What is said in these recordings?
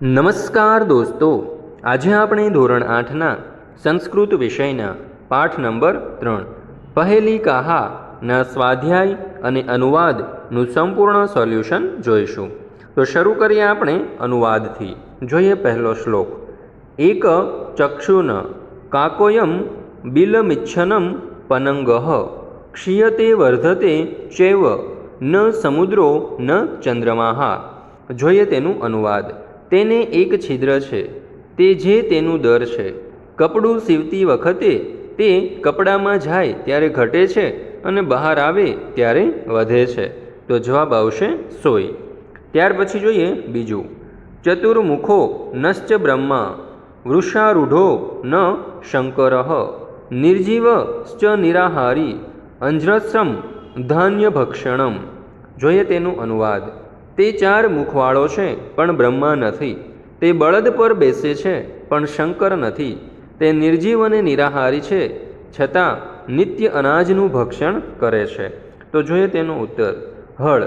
નમસ્કાર દોસ્તો, આજે આપણે ધોરણ 8ના સંસ્કૃત વિષયના પાઠ નંબર 3 પહેલી કહાના સ્વાધ્યાય અને અનુવાદનું સંપૂર્ણ સોલ્યુશન જોઈશું. તો શરૂ કરીએ આપણે અનુવાદથી. જોઈએ પહેલો શ્લોક. એક ચક્ષુન કાકોયમ બિલમિચ્છનમ પનંગઃ ક્ષીયતે વર્ધતે ચૈવ ન સમુદ્રો ન ચંદ્રમાઃ. જોઈએ તેનું અનુવાદ. તેને એક છિદ્ર છે, તે જે તેનું દર છે. કપડું સીવતી વખતે તે કપડામાં જાય ત્યારે ઘટે છે અને બહાર આવે ત્યારે વધે છે. તો જવાબ આવશે સોય. ત્યાર પછી જોઈએ બીજું. ચતુર્મુખો નશ્ચ બ્રહ્મા વૃષારૂઢો ન શંકરઃ નિર્જીવશ્ચ નિરાહારી અંજ્રસમ ધાન્યભક્ષણમ. જોઈએ તેનું અનુવાદ. તે 4 મુખવાળો છે પણ બ્રહ્મા નથી. તે બળદ પર બેસે છે પણ શંકર નથી. તે નિર્જીવ અને નિરાહારી છે, છતાં નિત્ય અનાજનું ભક્ષણ કરે છે. તો જોઈએ તેનો ઉત્તર. હળ.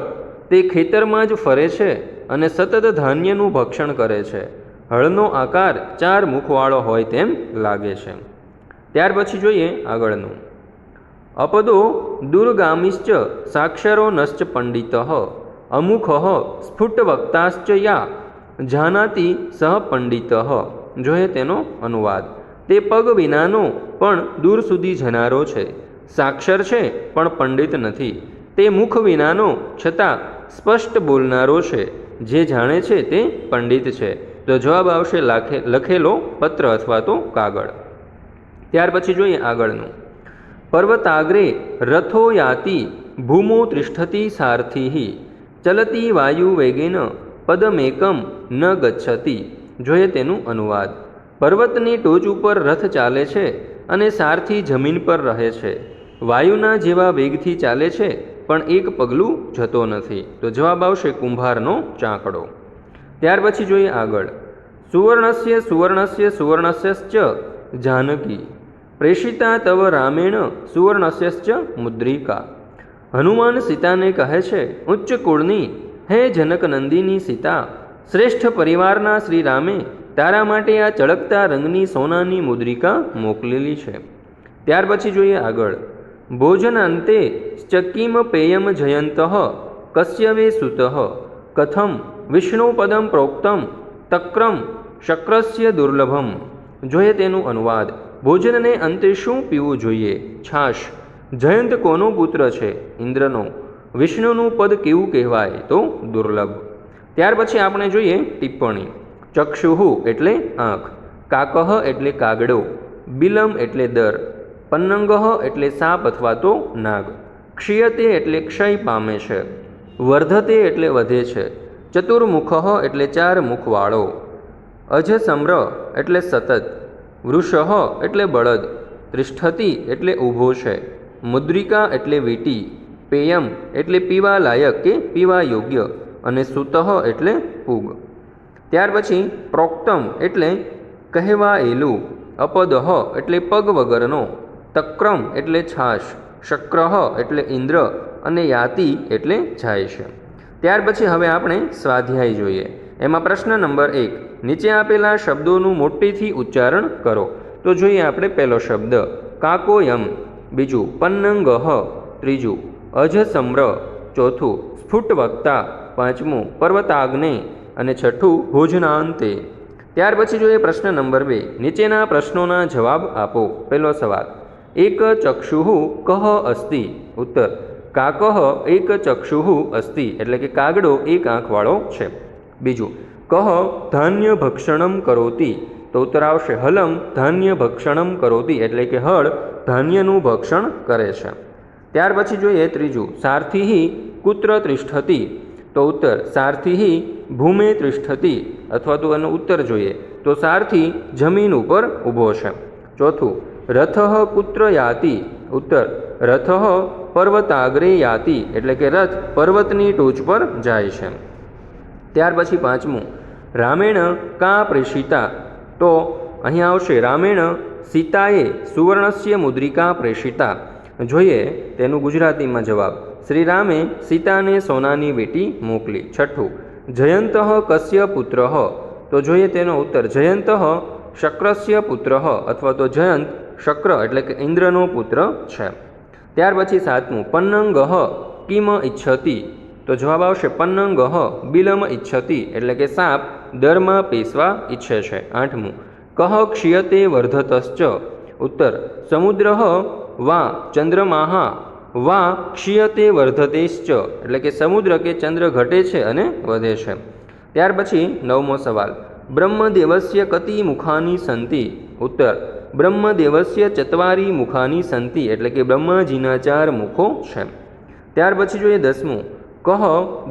તે ખેતરમાં જ ફરે છે અને સતત ધાન્યનું ભક્ષણ કરે છે. હળનો આકાર 4 મુખવાળો હોય તેમ લાગે છે. ત્યાર પછી જોઈએ આગળનું. અપદો દુર્ગામિશ્ચ સાક્ષરો નશ્ચ પંડિતઃ અમુખ સ્ફુટવક્તાશ્ચ યા જાનાતિ સહ પંડિતઃ. જોઈએ તેનો અનુવાદ. તે પગ વિનાનો પણ દૂર સુધી જનારો છે, સાક્ષર છે પણ પંડિત નથી. તે મુખ વિનાનો છતાં સ્પષ્ટ બોલનારો છે, જે જાણે છે તે પંડિત છે. તો જવાબ આવશે લખેલો પત્ર અથવા તો કાગળ. ત્યાર પછી જોઈએ આગળનું. પર્વતાગ્રે રથો યાતિ ભૂમો તિષ્ઠતિ સારથિ ચલતી વાયુ વેગેન પદમેકમ ન ગચ્છતિ. જોઈએ તેનું અનુવાદ. પર્વતની ટોચ ઉપર રથ ચાલે છે અને સારથી જમીન પર રહે છે. વાયુના જેવા વેગથી ચાલે છે પણ એક પગલું જતો નથી. તો જવાબ આવશે કુંભારનો ચાંકડો. ત્યાર પછી જોઈએ આગળ. સુવર્ણસ્ય સુવર્ણસ્ય સુવર્ણસ્યશ્ચ જાનકી પ્રેષિતા તવ રામેણ સુવર્ણસ્યશ્ચ મુદ્રિકા. હનુમાન સીતાને કહે છે, ઉચ્ચ કુળની હે જનકનંદિની સીતા, શ્રેષ્ઠ પરિવારના શ્રી રામે તારા માટે આ ચળકતા રંગની સોનાની મુદ્રિકા મોકલેલી છે. ત્યાર પછી જોઈએ આગળ. ભોજનાંતે ચક્કીમ પેયમ જયંત કશ્યવે સુત કથમ વિષ્ણુપદમ પ્રોક્તમ તક્રમ શક્રસ્ય દુર્લભમ. જોઈએ તેનું અનુવાદ. ભોજનને અંતે શું પીવું જોઈએ? છાશ. જયંત કોનો પુત્ર છે? ઇન્દ્રનો. વિષ્ણુનું પદ કેવું કહેવાય? તો દુર્લભ. ત્યાર પછી આપણે જોઈએ ટિપ્પણી. ચક્ષુહુ એટલે આંખ, કાકહ એટલે કાગડો, બિલમ એટલે દર, પન્નંગહ એટલે સાપ અથવા તો નાગ, ક્ષીયતે એટલે ક્ષય પામે છે, વર્ધતે એટલે વધે છે, ચતુર્મુખ એટલે 4 મુખવાળો, અજસમ્ર એટલે સતત, વૃષહ એટલે બળદ, તિષ્ઠતિ એટલે ઊભો છે, મુદ્રિકા એટલે વીંટી, પેયમ એટલે પીવા લાયક કે પીવા યોગ્ય, અને સુતઃ એટલે પૂગ. ત્યાર પછી પ્રોક્તમ એટલે કહેવાયેલું, અપદહ એટલે પગ વગરનો, તક્રમ એટલે છાશ, શક્રહ એટલે ઇન્દ્ર, અને યાતિ એટલે જાય છે. ત્યાર પછી હવે આપણે સ્વાધ્યાય જોઈએ. એમાં પ્રશ્ન નંબર 1. નીચે આપેલા શબ્દોનું મોટેથી ઉચ્ચારણ કરો. તો જોઈએ આપણે પહેલો શબ્દ કાકોયમ, બીજું પન્નંગહ, ત્રીજું અજસમ્ર, ચોથું સ્ફુટવક્તા, પાંચમું પર્વતાગ્ને, અને છઠ્ઠું ભોજનાંતે. ત્યાર પછી જોઈએ પ્રશ્ન નંબર 2. નીચેના પ્રશ્નોના જવાબ આપો. પહેલો સવાલ. એક ચક્ષુઃ કહ અસ્તિ? ઉત્તર. કાકહ એક ચક્ષુઃ અસ્તિ, એટલે કે કાગડો એક આંખવાળો છે. બીજું. કહ ધાન્ય ભક્ષણમ કરોતિ? તો ઉત્તર આવશે હલમ ધાન્ય ભક્ષણમ કરોતિ, એટલે કે હળ ધાન્યનું ભક્ષણ કરે છે. ત્યાર પછી જોઈએ ત્રીજું. સારથિ કુત્ર તિષ્ઠતિ? તો ઉત્તર સારથિ ભૂમે તિષ્ઠતિ, અથવા તો એનો ઉત્તર જોઈએ તો સારથી જમીન ઉપર ઊભો છે. ચોથું. રથઃ કુત્ર યાતિ? ઉત્તર રથઃ પર્વતાગ્રે યાતિ, એટલે કે રથ પર્વતની ટોચ પર જાય છે. ત્યાર પછી પાંચમું. રામેણ કા પ્રેષિતા? તો અહીંયા આવશે રામેણ સીતાએ સુવર્ણસ્ય મુદ્રિકા પ્રેષિતા. જોઈએ તેનું ગુજરાતીમાં જવાબ. શ્રી રામે સીતાને સોનાની વીંટી મોકલી. છઠ્ઠું. જયંતઃ કસ્ય પુત્ર? તો જોઈએ તેનો ઉત્તર જયંત શક્રસ્ય પુત્ર અથવા તો જયંત શક્ર એટલે કે ઇન્દ્રનો પુત્ર છે. ત્યાર પછી 7મું પન્નંગ કિમ ઈચ્છતિ, તો જવાબ આવશે પન્નંગ બિલમ ઈચ્છતિ એટલે કે સાપ દરમાં પેસવા ઈચ્છે છે. 8મું કહ ક્ષીયતે વર્ધતશ્ચ, ઉત્તર સમુદ્ર વા ચંદ્રમાહ વા ક્ષીયતે વર્ધતેશ્ચ એટલે કે સમુદ્ર કે ચંદ્ર ઘટે છે અને વધે છે. ત્યાર પછી 9મો સવાલ બ્રહ્મદેવસ્ય કતિ મુખાની સંતિ, ઉત્તર બ્રહ્મદેવસ્ય ચત્વારી મુખાની સંતિ એટલે કે બ્રહ્માજીના 4 મુખો છે. ત્યાર પછી જોઈએ 10મું કહ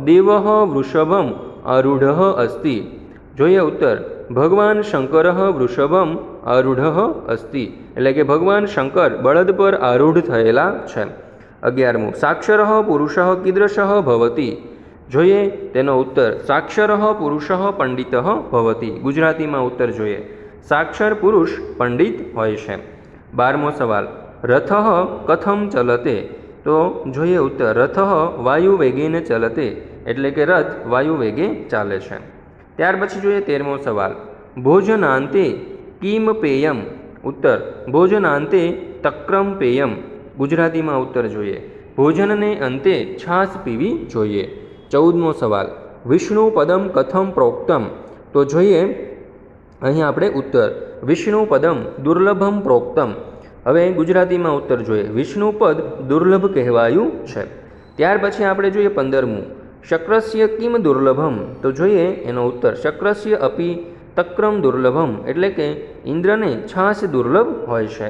દેવ વૃષભમ આરૂઢ અસ્તિ, જોઈએ ઉત્તર ભગવાન શંકર વૃષભમ આરૂઢ અસ્તિ એટલે કે ભગવાન શંકર બળદ પર આરૂઢ થયેલા છે. 11મું સાક્ષર પુરુષ કીદૃશ ભવતિ, જોઈએ તેનો ઉત્તર સાક્ષર પુરુષ પંડિત ભવતિ. ગુજરાતીમાં ઉત્તર જોઈએ સાક્ષર પુરુષ પંડિત હોય છે. 12મો સવાલ રથ કથમ ચલતે, તો જોઈએ ઉત્તર રથ વાયુ વેગેન ચલતે એટલે કે રથ વાયુ વેગે ચાલે છે. ત્યાર પછી જોઈએ 13મો સવાલ ભોજનાંતે કિમ પેયમ, ઉત્તર ભોજનાંતે તક્રમ પેયમ. ગુજરાતીમાં ઉત્તર જોઈએ ભોજનને અંતે છાશ પીવી જોઈએ. 14મો સવાલ વિષ્ણુ પદમ કથમ પ્રોક્તમ, તો જોઈએ અહીં આપણે ઉત્તર વિષ્ણુ પદમ દુર્લભમ પ્રોક્તમ. હવે ગુજરાતીમાં ઉત્તર જોઈએ વિષ્ણુ પદ દુર્લભ કહેવાયું છે. ત્યાર પછી આપણે જોઈએ 15મું શક્રસ્ય કિમ દુર્લભમ, તો જોઈએ એનો ઉત્તર શક્રસ્ય અપી તક્રમ દુર્લભમ એટલે કે ઇન્દ્રને છાશ દુર્લભ હોય છે.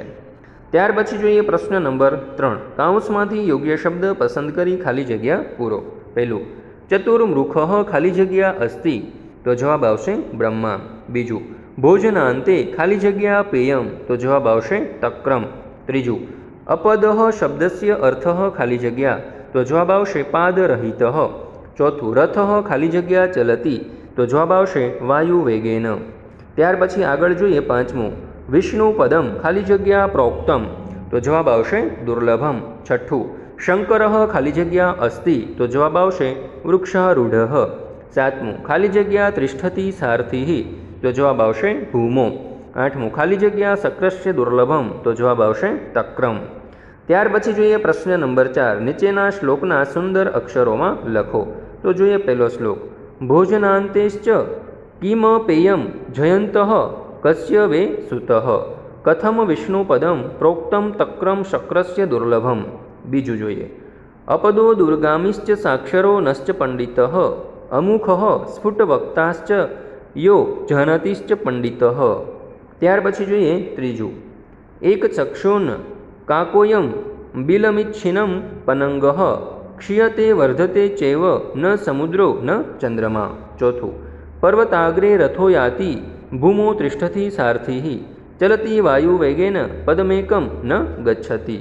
ત્યાર પછી જોઈએ પ્રશ્ન નંબર 3, કાઉન્સમાંથી યોગ્ય શબ્દ પસંદ કરી ખાલી જગ્યા પૂરો. પહેલું ચતુર્મુખ ખાલી જગ્યા અસ્તિ, તો જવાબ આવશે બ્રહ્મા. બીજું ભોજનાંતે ખાલી જગ્યા પેયમ, તો જવાબ આવશે તક્રમ. ત્રીજું અપદ શબ્દસ્ય અર્થ ખાલી જગ્યા, તો જવાબ આવશે પાદરહિત. ચોથું રથ ખાલી જગ્યા ચલતી, તો જવાબ આવશે વાયુ વેગેન. ત્યાર પછી આગળ જોઈએ 5મું વિષ્ણુ પદમ ખાલી જગ્યા પ્રોક્તમ, તો જવાબ આવશે દુર્લભમ. છઠ્ઠું શંકર ખાલી જગ્યા અસ્તિ, તો જવાબ આવશે વૃક્ષારૂઢ. 7મું ખાલી જગ્યા તિષ્ઠતિ સારથિ, તો જવાબ આવશે ભૂમો. 8મું ખાલી જગ્યા શક્રસ્ય દુર્લભમ, તો જવાબ આવશે તક્રમ. ત્યાર પછી જોઈએ પ્રશ્ન નંબર 4, નીચેના શ્લોકના સુંદર અક્ષરોમાં લખો. તો જોઈએ પહેલો શ્લોક ભોજનાંતેશ્ચ કિમ પેયમ જયંત કસ્ય વે સુત કથમ વિષ્ણુપદમ પ્રોક્તમ તક્રમ શક્રસ્ય દુર્લભમ. બીજું જોઈએ અપદો દુર્ગામિશ્ચ સાક્ષરો નશ્ચ પંડિત અમુખ સ્ફુટવક્તાશ્ચ યો જાનતિશ્ચ પંડિત. ત્યાર પછી જોઈએ ત્રીજું એક ચક્ષુન કાકોયમ બિલમિચ્છિનમ પનંગ ક્ષીયતે વર્ધતે ચૈવ ન સમુદ્રો ન ચંદ્રમા. ચોથું પર્વતાગ્રે રથો યાતિ ભૂમો તિષ્ઠતિ સારથિ ચલતી વાયુ વેગેન પદમેકમ ન ગચ્છતિ.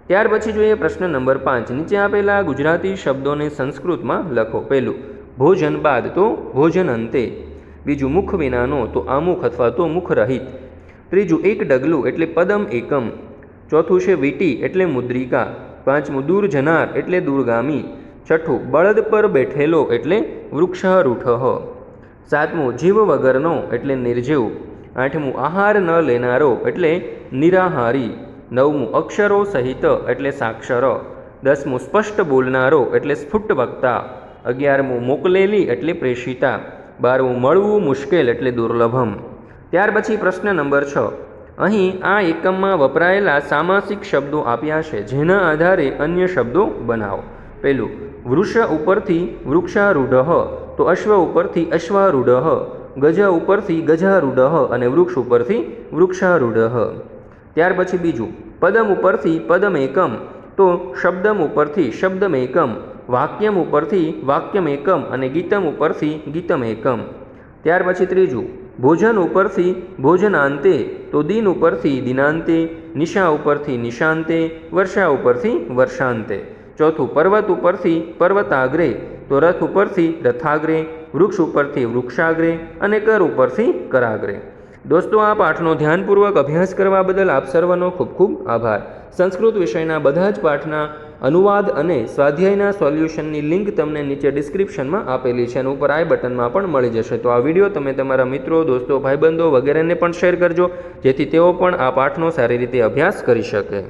ત્યાર પછી જોઈએ પ્રશ્ન નંબર 5, નીચે આપેલા ગુજરાતી શબ્દોને સંસ્કૃતમાં લખો. પહેલું ભોજન બાદ તો ભોજન અંતે. બીજું મુખ વિનાનો તો આમુખ અથવા તો મુખ રહિત. ત્રીજું એક ડગલું એટલે પદમ એકમ. ચોથું છે વીટી એટલે મુદ્રિકા. 5મું દૂર જનાર એટલે દૂરગામી. 6થું બળદ પર બેઠેલો એટલે વૃક્ષારૂઢ. 7મું જીવ વગરનો એટલે નિર્જીવ. 8મું આહાર ન લેનારો એટલે નિરાહારી. 9મું અક્ષરો સહિત એટલે સાક્ષર. 10મું સ્પષ્ટ બોલનારો એટલે સ્ફુટ વક્તા. 11મું મોકલેલી એટલે પ્રેષિતા. 12મું મળવું મુશ્કેલ એટલે દુર્લભમ. ત્યાર પછી પ્રશ્ન નંબર 6, અહીં આ એકમમાં વપરાયેલા સામાસિક શબ્દો આપ્યા છે જેના આધારે અન્ય શબ્દો બનાવો. પહેલું વૃષ ઉપરથી વૃક્ષારૂઢ, તો અશ્વ ઉપરથી અશ્વારૂઢ, ગજ ઉપરથી ગજારૂઢ અને વૃક્ષ ઉપરથી વૃક્ષારૂઢ. ત્યાર પછી બીજું પદમ ઉપરથી પદમેકમ, તો શબ્દમ ઉપરથી શબ્દમેકમ, વાક્યમ ઉપરથી વાક્યમેકમ અને ગીતમ ઉપરથી ગીતમેકમ. ત્યાર પછી ત્રીજું ભોજન ઉપરથી ભોજનાંતે, તો દિન ઉપરથી દિનાંતે, નિશા ઉપરથી નિશાંતે, વર્ષા ઉપરથી વર્ષાંતે. ચોથું પર્વત ઉપરથી પર્વતાગ્રે, તો રથ ઉપરથી રથાગ્રે, વૃક્ષ ઉપરથી વૃક્ષાગ્રે અને કર ઉપરથી કરાગ્રે. દોસ્તો, આ પાઠનો ધ્યાનપૂર્વક અભ્યાસ કરવા બદલ આપ સર્વનો ખૂબ ખૂબ આભાર. સંસ્કૃત વિષયના બધા જ પાઠના અનુવાદ અને સ્વાધ્યાયના સોલ્યુશનની લિંક તમને નીચે ડિસ્ક્રિપ્શનમાં આપેલી છે અને ઉપર આઈ બટનમાં પણ મળી જશે. તો આ વિડીયો તમે તમારા મિત્રો, દોસ્તો, ભાઈબંધો વગેરેને પણ શેર કરજો, જેથી તેઓ પણ આ પાઠનો સારી રીતે અભ્યાસ કરી શકે.